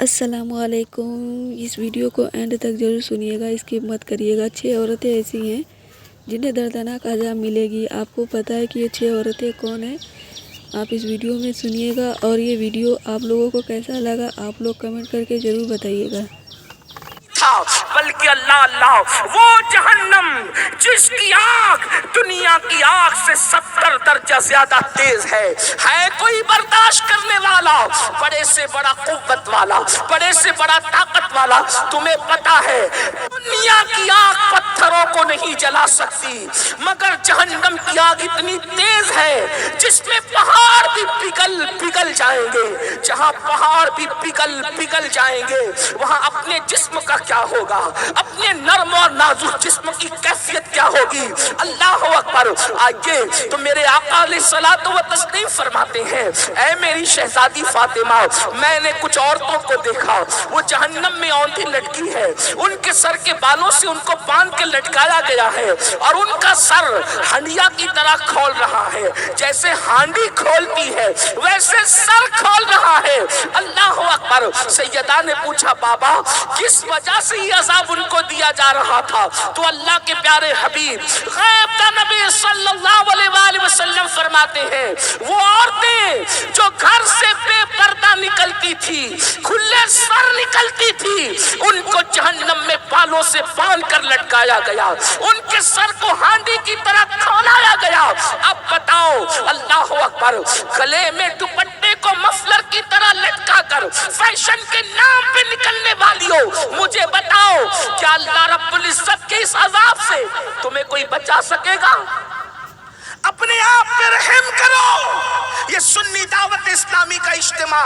अस्सलाम वालेकुम। इस वीडियो को एंड तक ज़रूर सुनिएगा, स्किप मत करिएगा। 6 औरतें ऐसी हैं जिन्हें दर्दनाक अज़ाब मिलेगी। आपको पता है कि ये 6 औरतें कौन हैं? आप इस वीडियो में सुनिएगा और ये वीडियो आप लोगों को कैसा लगा आप लोग कमेंट करके ज़रूर बताइएगा। बल्कि अल्लाह अल्लाह वो जहन्नम जिसकी आग दुनिया की आग से 70 दर्जा ज्यादा तेज है कोई बर्दाश्त करने वाला, बड़े से बड़ा कुव्वत वाला, बड़े से बड़ा ताकत वाला। तुम्हें पता है दुनिया की आग पत्थरों को नहीं जला सकती, मगर जहन्नम की आग इतनी तेज है जिसमें पहाड़ भी पिघल जाएंगे। जहां पहाड़ भी पिघल जाएंगे वहां अपने जिस्म का क्या होगा, अपने नर्म और नाजुक जिस्म की कैफियत क्या होगी। अल्लाह अकबर। आइए तो मेरे आका अलैहिस्सलातु व तस्लीम फरमाते हैं, ऐ मेरी शहजादी फातिमा, मैंने कुछ औरतों को देखा, वो जहन्नम में औंधी लटकी है, उनके सर के बालों से उनको बांध के लटकाया गया है और उनका सर हंडिया की तरह खोल रहा है। जैसे हांडी खोलती है वैसे सर खोल रहा है। अल्लाह अकबर। सैयदा ने पूछा, बाबा किस वजह से ये अजाब उनको दिया जा रहा था? तो अल्लाह के प्यारे हबीब गैब का नबी सल्लल्लाहु अलैहि वसल्लम फरमाते हैं, वो औरतें जो घर से बेपर्दा निकलती थी, खुले सर निकलती थी, उनको जहन्नम में बालों से बांध कर लटकाया गया, उनके सर को हांडी की तरह खोलाया गया। अब बताओ, अल्लाह अकबर, गले में दुपट्टे को मफलर की तरह लटका कर फैशन के नाम पे निकलने वाली हो, मुझे बताओ क्या अल्लाह रब्बुल इज्जत के इस अजाब से तुम्हें कोई बचा सकेगा? अपने आप पे रहम करो। ये सुन्नी दावत इस्लामी का इज्तिमा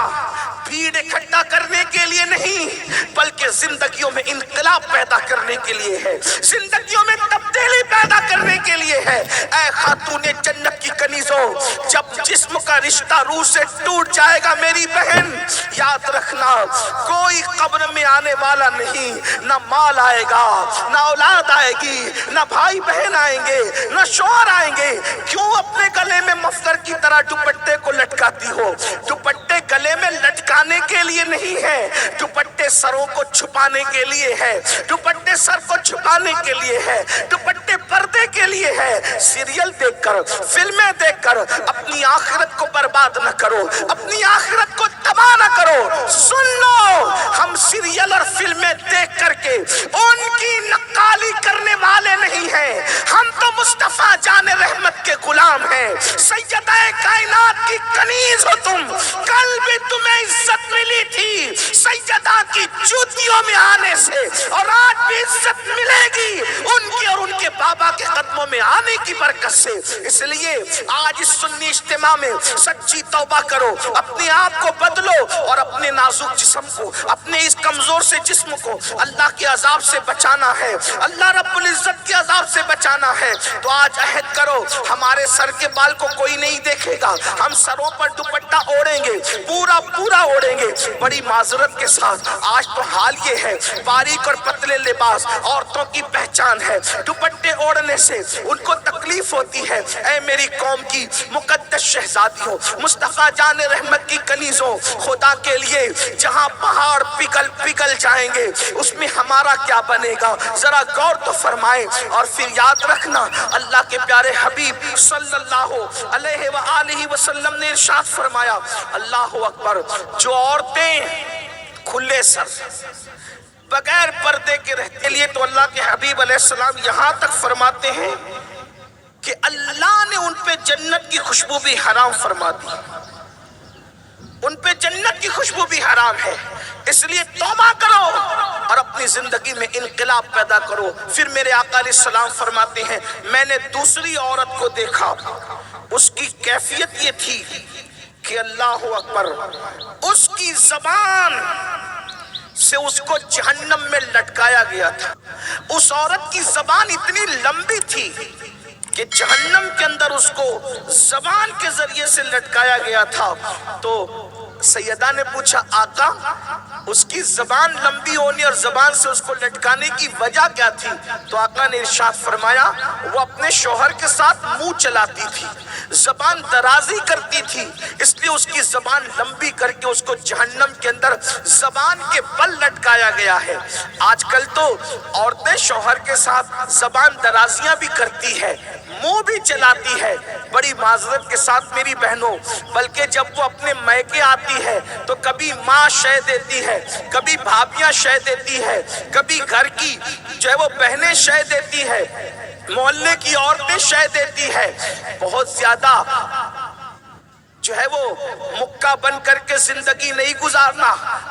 भीड़ इकट्ठा करने के लिए नहीं, बल्कि जिंदगियों में इनकलाब पैदा करने के लिए है, जिंदगियों में तब्दीली पैदा करने के लिए है। ऐ खातूने जन्नत की कनीजों, जब जिस्म का रिश्ता रूह से टूट जाएगा मेरी बहन, याद रखना कोई कब्र में आने वाला नहीं, ना माल आएगा, ना औलाद आएगी, ना भाई बहन आएंगे, ना शौहर आएंगे। क्यों अपने गले में मफलर की तरह दुपट्टे को लटकाती हो? दुपट्टे गले में लटकाने के लिए नहीं है, दुपट्टे सरों को छुपाने के लिए है, दुपट्टे सर को छुपाने के लिए है, दुपट्टे पर्दे के लिए है। सीरियल देखकर, फिल्में देखकर अपनी आखिरत को बर्बाद न करो, अपनी आखिरत को तबाह न करो। सुन लो, हम सीरियल और फिल्में देख करके उनकी नक्काली करने वाले नहीं हैं, हम तो मुस्तफा जाने रहमत के गुलाम हैं। सैयदाए कायनात की कनीज हो तुम, कल भी तुम्हें इज्जत मिली थी सैयदा की जूतियों में आने से, और आज भी इज्जत मिलेगी उनके और उनके बाबा के कदमों में आने की बरकत से। इसलिए आज इस सुन्नी इज्तिमा में सच्ची तौबा करो, अपने आप को बदलो और अपने नाजुक जिस्म को, अपने इस कमजोर से जिस्म को अल्लाह के अजाब से बचाना है, अल्लाह रब्बुल इज्जत के अजाब से बचाना है। तो आज अहद करो, हमारे सर के बाल को कोई नहीं देखेगा, हम सरों पर दुपट्टा ओढ़ेंगे, पूरा ओढ़ेंगे। बड़ी माजरत के साथ आज तो हाल ये है, बारीक और पतले लिबास औरतों की पहचान है, दुपट्टे ओढ़ने से उनको तकलीफ होती है। ऐ मेरी कौम की मुकद्दस शहजादियों, मुस्तफा जाने रहमत की कनीजों, खुदा के लिए जहां पहाड़ पिघल जाएंगे उसमें हमारा क्या बनेगा? जरा गौर तो फरमाएं। और फिर याद रखना, अल्लाह के प्यारे हबीब सल्लल्लाहु अलैहि वसल्लम ने इरशाद फरमाया, अल्लाह अकबर, जो औरतें खुले सर बगैर पर्दे के रहते लिए, तो अल्लाह के हबीब अलैहिस्सलाम यहां तक फरमाते हैं कि अल्लाह ने उन पे जन्नत की खुशबू भी हराम फरमा दी, उन पे जन्नत की खुशबू भी हराम है। इसलिए तौबा करो और अपनी जिंदगी में इनकलाब पैदा करो। फिर मेरे आका अलैहिस्सलाम फरमाते हैं, मैंने दूसरी औरत को देखा, उसकी कैफियत ये थी कि अल्लाह अकबर, उसकी जबान से उसको जहन्नम में लटकाया गया था। उस औरत की जबान इतनी लंबी थी कि जहन्नम के अंदर उसको जबान के जरिए से लटकाया गया था। तो سیدہ نے پوچھا آقا اس کی زبان لمبی ہونے اور زبان سے اس کو لٹکانے کی وجہ کیا تھی؟ تو آقا نے ارشاد فرمایا وہ اپنے شوہر کے ساتھ منہ چلاتی تھی، زبان درازی کرتی تھی، اس لیے اس کی زبان لمبی کر کے اس کو جہنم کے اندر زبان کے بل لٹکایا گیا ہے۔ آج کل تو عورتیں شوہر کے ساتھ زبان درازیاں بھی کرتی ہے، منہ بھی چلاتی ہے۔ بڑی معذرت کے ساتھ میری بہنوں، بلکہ جب وہ اپنے میکے آتی ہے تو کبھی ماں شے دیتی ہے، کبھی بھابیاں شے دیتی ہے، کبھی گھر کی جو ہے وہ بہنیں شے دیتی ہے، محلے کی عورتیں شے دیتی ہے۔ بہت زیادہ جو ہے وہ مکہ بن کر کے زندگی نہیں گزارنا،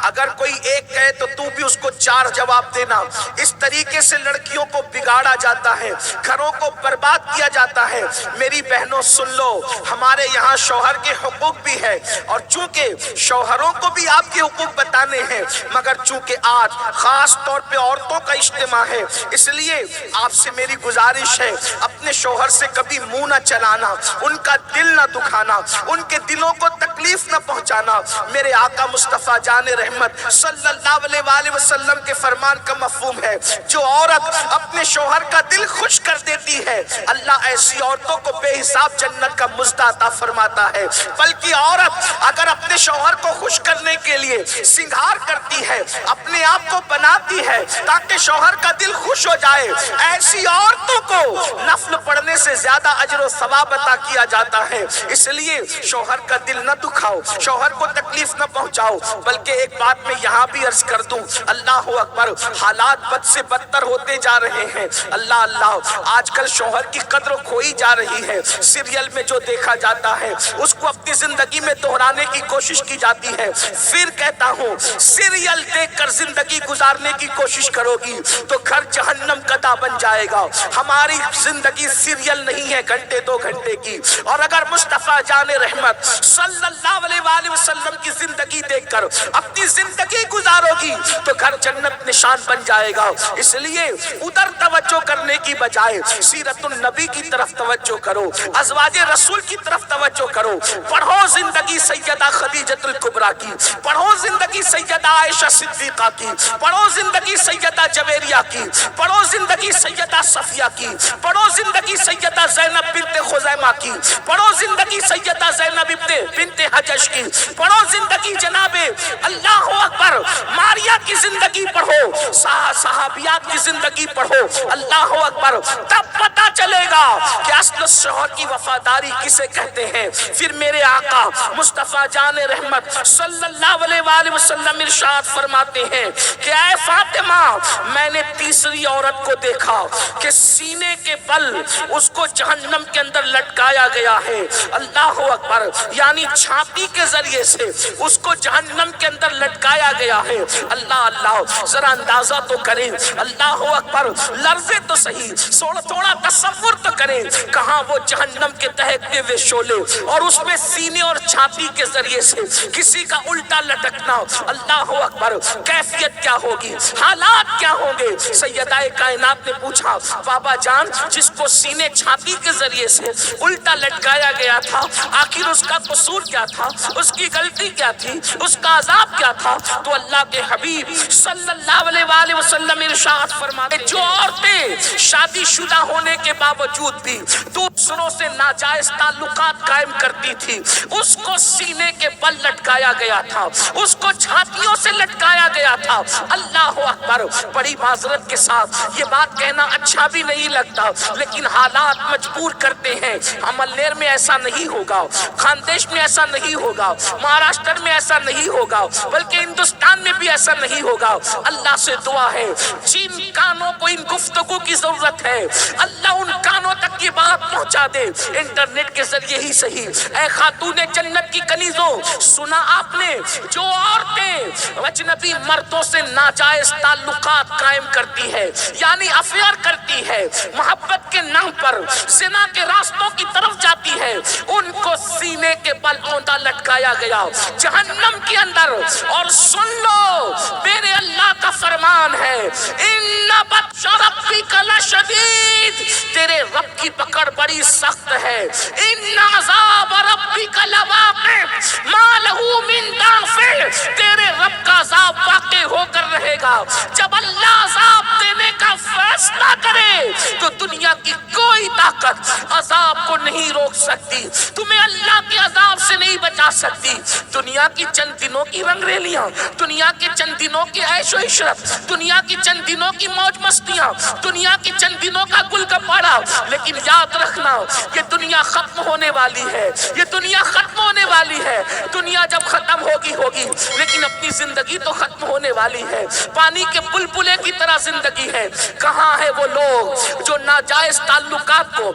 اگر کوئی ایک کہے تو تو بھی اس کو 4 جواب دینا۔ اس طریقے سے لڑکیوں کو بگاڑا جاتا ہے، گھروں کو برباد کیا جاتا ہے۔ میری بہنوں سن لو، ہمارے یہاں شوہر کے حقوق بھی ہے، اور چونکہ شوہروں کو بھی آپ کے حقوق بتانے ہیں، مگر چونکہ آج خاص طور پہ عورتوں کا اجتماع ہے، اس لیے آپ سے میری گزارش ہے اپنے شوہر سے کبھی منہ نہ چلانا، ان کا دل نہ دکھانا، ان کے دلوں کو تکلیف نہ پہنچانا۔ میرے آقا مصطفیٰ جان رحمت صلی اللہ علیہ وآلہ وسلم کے فرمان کا مفہوم ہے، جو عورت اپنے شوہر کا دل خوش کر دیتی ہے اللہ ایسی عورتوں کو بے حساب جنت کا مزد عطا فرماتا ہے۔ بلکہ عورت اگر اپنے شوہر کو خوش کرنے کے لیے سنگھار کرتی ہے، اپنے آپ کو بناتی ہے تاکہ شوہر کا دل خوش ہو جائے، ایسی عورتوں کو نفل پڑھنے سے زیادہ اجر و ثواب عطا کیا جاتا ہے۔ اس لیے شوہر کا دل نہ دکھاؤ، شوہر کو تکلیف نہ پہنچاؤ۔ بلکہ ایک بات میں یہاں بھی عرض کر دوں، اللہ اکبر، حالات بد سے بدتر ہوتے جا رہے ہیں۔ اللہ اللہ، آج کل شوہر کی قدر کھوئی جا رہی ہے۔ سیریل میں جو دیکھا جاتا ہے اس کو اپنی زندگی میں دہرانے کی کوشش کی جاتی ہے۔ پھر کہتا ہوں، سیریل دیکھ کر زندگی گزارنے کی کوشش کرو گی تو گھر جہنم کا دہ بن جائے گا۔ ہماری زندگی سیریل نہیں ہے گھنٹے 2 گھنٹے کی، اور اگر مصطفیٰ جان رحمت صلی اللہ علیہ وآلہ وسلم کی زندگی دیکھ کر اپنی زندگی گزارو گی تو گھر جنت نشان بن جائے گا۔ اس لیے ادھر توجہ کرنے کی بجائے سیرت النبی کی طرف توجہ کرو، ازواج رسول کی طرف توجہ کرو۔ پڑھو زندگی سیدہ خدیجۃ الکبریٰ کی، پڑھو زندگی سیدہ عائشہ صدیقہ کی، پڑھو زندگی سیدہ جویریہ کی، پڑھو زندگی سیدہ صفیہ کی، پڑھو زندگی سیدہ زینب بنت خزیمہ کی، پڑھو زندگی سیدہ زینب بنت حجش کی، پڑھو زندگی جناب اللہ اکبر ماریہ کی زندگی پڑھو، صحابیات کی زندگی پڑھو، اللہ اکبر، تب پتہ چلے گا کہ اصل شوہر کی وفاداری کسے کہتے ہیں۔ پھر میرے آقا مصطفیٰ جان رحمت صلی اللہ علیہ وآلہ وسلم ارشاد فرماتے ہیں کہ اے فاطمہ، میں نے تیسری عورت کو دیکھا کہ سینے کے بل اس کو جہنم کے اندر لٹکایا گیا ہے، اللہ اکبر، یعنی چھاتی کے ذریعے سے اس کو جہنم کے اندر لٹکایا گیا ہے۔ اللہ اللہ، ذرا اندازہ تو کریں، اللہ اکبر، لرزے تو صحیح، تھوڑا تصور تو کریں، کہاں وہ جہنم کے دہکتے ہوئے شعلے اور اس میں سینے اور چھاتی کے ذریعے سے کسی کا الٹا لٹکنا، اللہ اکبر، کیفیت کیا ہوگی، حالات کیا ہوں گے۔ سیدہ کائنات نے پوچھا بابا جان، جس کو سینے چھاتی کے ذریعے سے الٹا لٹکایا گیا تھا، آخر اس کا قصور کیا تھا، اس کی غلطی کیا تھی، اس کا عذاب کیا تھا؟ تو اللہ کے حبیب صلی اللہ علیہ وآلہ وسلم ارشاد فرماتے، جو عورتیں شادی شدہ ہونے کے باوجود بھی دوسروں سے ناجائز تعلقات قائم کرتی تھی، اس کو سینے کے بل لٹکایا گیا تھا، اس کو چھاتیوں سے لٹکایا گیا تھا۔ اللہ اکبر، بڑی معذرت کے ساتھ یہ بات کہنا اچھا بھی نہیں لگتا، لیکن حالات مجبور کرتے ہیں۔ عملنیر میں ایسا نہیں ہوگا، خاندیش میں ایسا نہیں ہوگا، مہاراشٹر میں ایسا نہیں ہوگا، بلکہ ہندوستان میں بھی ایسا نہیں ہوگا۔ اللہ سے دعا ہے جن کانوں کو ان گفتگو کی ضرورت ہے، اللہ ان کانوں تک یہ بات پہنچا دے، انٹرنیٹ کے ذریعے ہی صحیح۔ اے خاتون جنت کی کنیزوں، سنا آپ نے، جو عورتیں اجنبی مردوں سے ناجائز تعلقات قائم کرتی ہے، یعنی افیئر کرتی ہے، محبت کے نام پر زنا کے راستوں کی طرف جاتی ہے، ان کو سینے کے بل اوندا لٹکایا گیا جہنم کے اندر۔ اور سن لو، میرے اللہ کا فرمان फरमान है, इन्ना बत्श रब्बिका लशदीद, तेरे रब की पकड़ बड़ी सख्त है। इन्ना अज़ाब रब्बिका लवाक़ि मा लहू मिन दाफ़िर, तेरे रब का अज़ाब वाक़े होकर रहेगा। जब अल्लाह अज़ाब देने का फैसला करे तो दुनिया की कोई ताकत अज़ाब को नहीं रोक सकती, तुम्हें अल्लाह के अज़ाब से नहीं बचा सकती। दुनिया की चंद दिनों की रंगरेलियां, दुनिया के चंद दिनों की ऐशो इशरत, दुनिया की चंद दिनों की मौज मस्तियां, दुनिया की चंद दिनों का गुलगप्पाड़ा, लेकिन याद रखना ये दुनिया खत्म होने वाली है, ये दुनिया खत्म होने वाली है। दुनिया जब खत्म होगी होगी, लेकिन अपनी जिंदगी तो खत्म होने वाली है। पानी के बुलबुले की तरह जिंदगी है। कहाँ है वो लोग जो नाजायज ताल्लुकात को,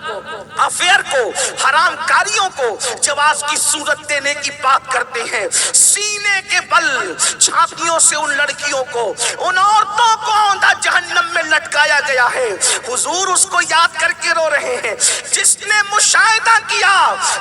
अफेयर को, हराम कारियों को जवाज की सूरत देने की बात करते हैं। सीने के बल छातियों से उन लड़कियों को, उन औरतों को औंधा जहन्नम में लटकाया गया है। हुजूर उसको याद करके रो रहे हैं। जिसने मुशाहिदा किया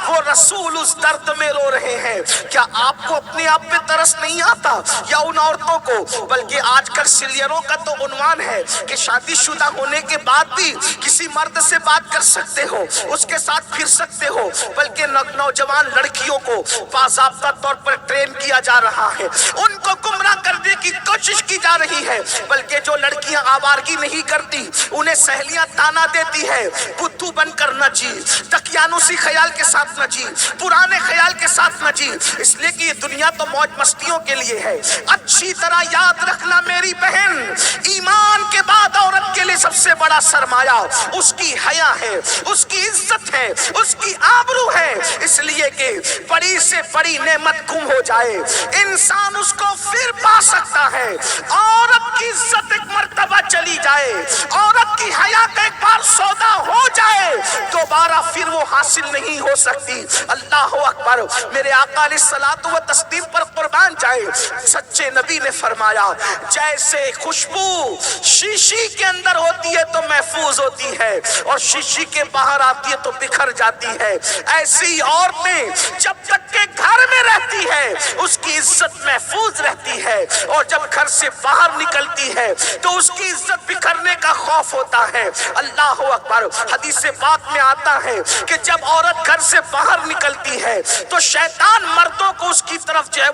वो रसूल उस दर्द में रो रहे हैं। क्या आपको अपने आप पे तरस नहीं आता या उन औरतों को? बल्कि आजकल सीरियलों का तो उन्वान है कि शादीशुदा होने के बाद भी किसी मर्द से बात कर सकते हो, उसके साथ फिर सकते हो। बल्कि नौजवान लड़कियों को बाज़ाब्ता तौर पर ट्रेन किया जा रहा है, उनको गुमराह करने की कोशिश की जा रही है। बल्कि जो लड़कियां आवारगी नहीं करती उन्हें सहेलियां ताना देती है, बुद्धू बनकर न जी, दकियानुसी ख्याल के साथ न जी, पुराने ख्याल के साथ न जी, इसलिए कि ये दुनिया तो मौज मस्तियों के लिए है। अच्छी तरह याद रखना मेरी बहन, ईमान के बाद औरत के लिए सबसे बड़ा सरमाया उसकी हया है, उसकी इज्जत है, उसकी आबरू है। इसलिए कि बड़ी से बड़ी नेमत गुम हो जाए, इंसान उसको फिर पा सकता है। औरत की इज्जत एक मर्तबा चली जाए, औरत की हया का एक बार सौदा हो जाए, दोबारा फिर वो हासिल नहीं हो सकती। अल्लाह अकबर। मेरे आका अलैहिस्सलातु व तस्लीम पर कुर्बान जाए, सच्चे नबी ने फरमाया, जैसे खुशबू शीशी के अंदर होती है तो महफूज होती है और शीशी के बाहर आती है तो बिखर जाती है, ऐसी औरतें जब तक के घर में रहती है उसकी इज्जत महफूज रहती है, और जब घर से बाहर निकलती है तो उसकी इज्जत बिखरने का खौफ होता है। अल्लाह अकबर। हदीस पाक में आता है कि जब औरत घर से बाहर निकलती है तो शैतान मर्दों को उसकी तरफ जो है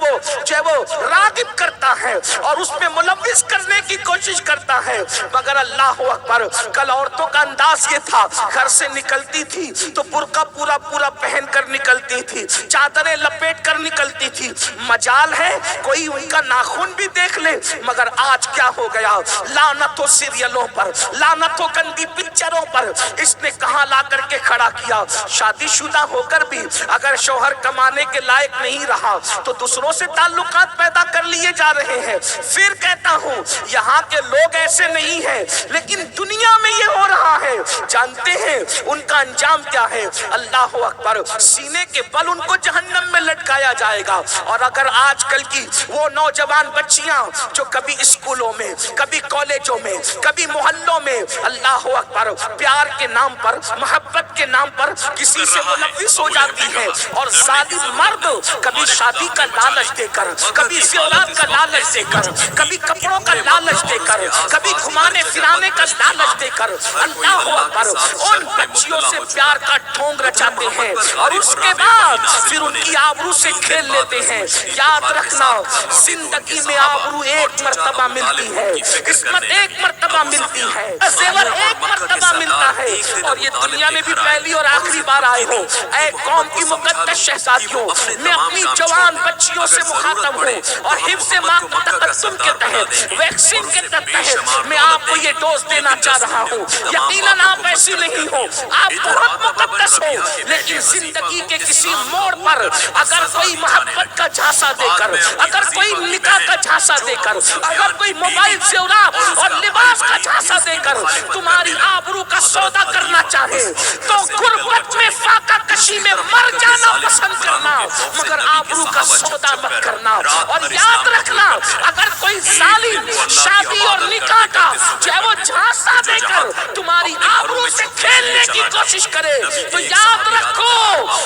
वो रागिब करता है और उसमें मुलव्विस करने की कोशिश करता है। मगर अल्लाह अकबर, कल औरतों का अंदाज ये था, घर से निकलती थी तो बुर्का पूरा पहन कर निकलती थी, चादरें लपेट कर निकलती थी। मजाल है कोई उनका नाखून भी देख ले। मगर आज क्या हो गया, लानत हो सीरियलों पर, लानत हो गंदी पिक्चरों पर। इसने कहां ला करके खड़ा किया, शादीशुदा होकर भी अगर शौहर कमाने के लायक नहीं रहा तो दूसरों से ताल्लुकात पैदा कर लिए जा रहे हैं। फिर कहता हूं यहाँ के लोग ऐसे नहीं हैं, लेकिन दुनिया में ये हो रहा है। जानते हैं उनका अंजाम क्या है? अल्लाह अकबर। सीने के बल उनको जहन्नम में लटकाया जाएगा। और अगर आजकल की वो नौजवान बच्चियां जो कभी स्कूलों में, कभी कॉलेजों में, कभी मोहल्लों में, अल्लाह अकबर, प्यार के नाम पर, मोहब्बत के नाम पर किसी से मुलव्विस हो जाती है, और जालिम मर्द कभी शादी का लालच देकर, कभी ज़ियारत का लालच देकर, कभी कपड़ों का लालच देकर, कभी घुमाने फिराने का लालच देकर, अल्लाह अकबर, उन बच्चियों से प्यार का ढोंग रचाते हैं और उसके बाद फिर उनकी आबरू से खेल लेते हैं। याद रखना, जिंदगी में आबरू एक मर्तबा मिलती है, किस्मत एक मर्तबा मिलती है, जेवर एक मर्तबा मिलता है, और ये दुनिया में भी पहली और आखिरी बार आए हो। ऐ कौम की मुकद्दस शहजादियों, मैं अपनी जवान बच्चियों से मुखातब हूँ और हिफ्ज़ माँ तकद्दुम के तहत, वैक्सीन के तहत मैं आपको ये डोज देना चाह रहा हूँ। यकीनन आप ऐसी नहीं हो, आप बहुत मुकद्दस हो, लेकिन जिंदगी के किसी मोड़ पर अगर कोई मोहब्बत का झांसा देकर, अगर कोई निकाह का झांसा देकर, अगर कोई मोबाइल ज़ेवरात और लिबास का झांसा देकर तुम्हारी आबरू का सौदा करना चाहे तो गुर्बत में, फाका कशी में मर जाना पसंद करना, मगर आबरू का सौदा मत करना। और याद रखना, अगर कोई जालिम शादी और निकाह का चाहे वो झांसा देकर तुम्हारी आबरू से खेलने की कोशिश करे तो याद रखो,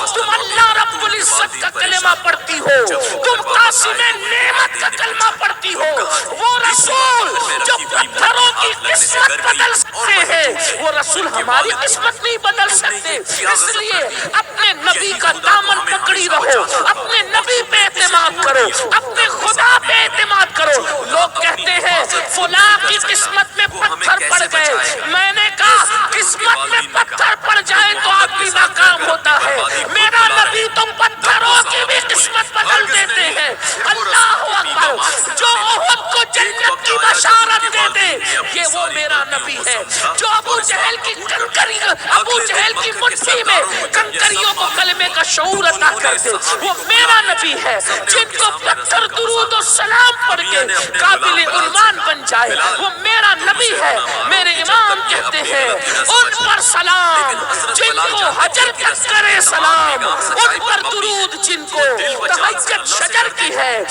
तुम अल्लाह रब्बुल इज्जत का कलमा पढ़ती हो, तुम कासिम नेमत का कलमा पढ़ती हो। वो रसूल जो قسمت بدل سکتے ہیں، وہ رسول ہماری قسمت نہیں بدل سکتے۔ اس لیے اپنے نبی کا دامن پکڑی رہو، اپنے نبی پہ اعتماد کرو، اپنے خدا پہ اعتماد کرو۔ لوگ کہتے ہیں فلاں کی قسمت میں پتھر پڑ گئے، میں نے کہا قسمت میں پتھر پڑ جائے تو آدمی ناکام ہوتا ہے، میرا نبی تو پتھروں کی بھی قسمت بدل دیتے ہیں۔ اللہ اکبر، جو احد کو جنت کی بشارت دے دے یہ وہ میرا نبی ہے، جو ابو جہل کی مٹھی میں کنکریوں کو کلمے کا شعور عطا کر دے وہ میرا نبی ہے، جن کو پتھر درود و سلام پڑھ کے قابل عنوان بن جائے وہ میرا نبی ہے۔ میرے امام کہتے ہیں ان پر سلام جن کو حجر تک کرے سلام، ان پر درود جن کو تہجد شجر کی ہے۔